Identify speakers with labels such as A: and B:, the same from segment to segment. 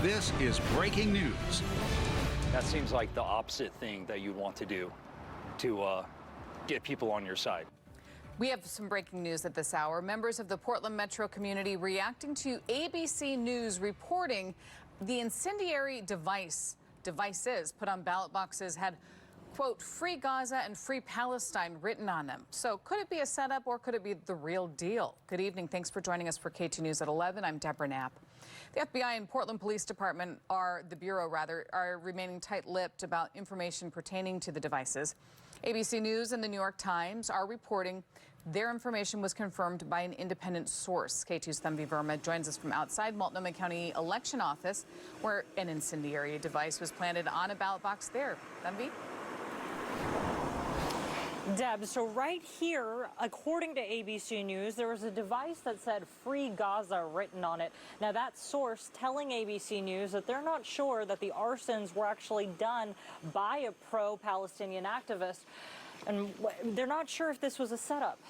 A: This is breaking news.
B: That seems like the opposite thing that you'd want to do to get people on your side.
C: We have some breaking news at this hour. Members of the Portland metro community reacting to ABC News reporting the incendiary devices put on ballot boxes had, quote, "Free Gaza and Free Palestine" written on them. So could it be a setup or could it be the real deal? Good evening. Thanks for joining us for K2 News at 11. I'm Deborah Knapp. The FBI and Portland Police Department are remaining tight-lipped about information pertaining to the devices. ABC News and the New York Times are reporting their information was confirmed by an independent source. K2's Thanvi Verma joins us from outside Multnomah County Election Office, where an incendiary device was planted on a ballot box there. Thanvi?
D: Deb, so right here, according to ABC News, there was a device that said "Free Gaza" written on it. Now, that source telling ABC News that they're not sure that the arsons were actually done by a pro-Palestinian activist, and they're not sure if this was a setup.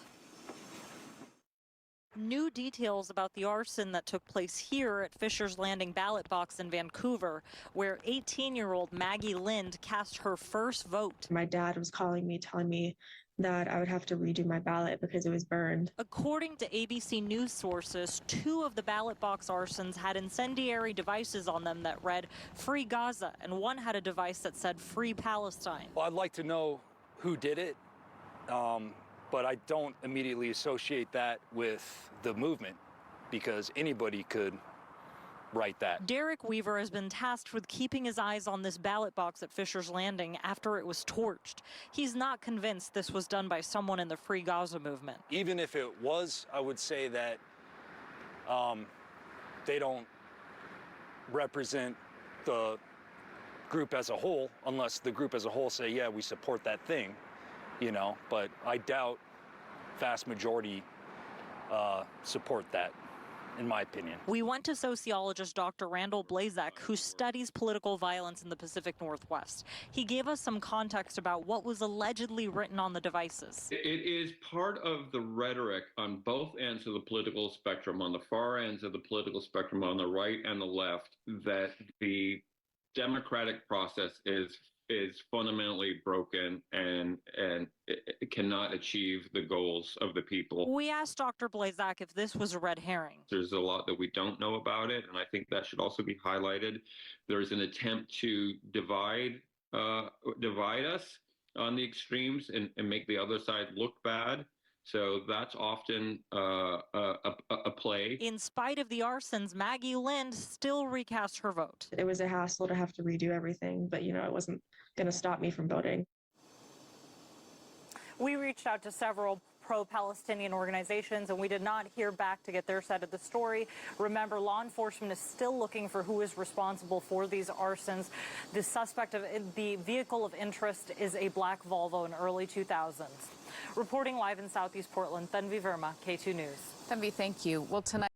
D: New details about the arson that took place here at Fisher's Landing ballot box in Vancouver, where 18-year-old Maggie Lind cast her first vote.
E: My dad was calling me, telling me that I would have to redo my ballot because it was burned.
D: According to ABC News sources, 2 of the ballot box arsons had incendiary devices on them that read "Free Gaza," and one had a device that said "Free Palestine."
B: Well, I'd like to know who did it, but I don't immediately associate that with the movement because anybody could write that.
D: Derek Weaver has been tasked with keeping his eyes on this ballot box at Fisher's Landing after it was torched. He's not convinced this was done by someone in the Free Gaza movement.
B: Even if it was, I would say that they don't represent the group as a whole, unless the group as a whole say, yeah, we support that thing, you know, but I doubt vast majority support that, in my opinion.
D: We went to sociologist Dr. Randall Blazek, who studies political violence in the Pacific Northwest. He gave us some context about what was allegedly written on the devices.
F: It is part of the rhetoric on both ends of the political spectrum, on the far ends of the political spectrum, on the right and the left, that the democratic process is fundamentally broken and it cannot achieve the goals of the people.
D: We asked Dr. Blazek if this was a red herring.
F: There's a lot that we don't know about it, and I think that should also be highlighted. There's an attempt to divide us on the extremes and make the other side look bad. So that's often a play.
D: In spite of the arsons, Maggie Lind still recast her vote.
E: It was a hassle to have to redo everything, but you know, it wasn't going to stop me from voting.
D: We reached out to several pro-Palestinian organizations, and we did not hear back to get their side of the story. Remember, law enforcement is still looking for who is responsible for these arsons. The suspect of the vehicle of interest is a black Volvo in early 2000s. Reporting live in Southeast Portland, Thanvi Verma, K2 News.
C: Thanvi, thank you. Well, tonight.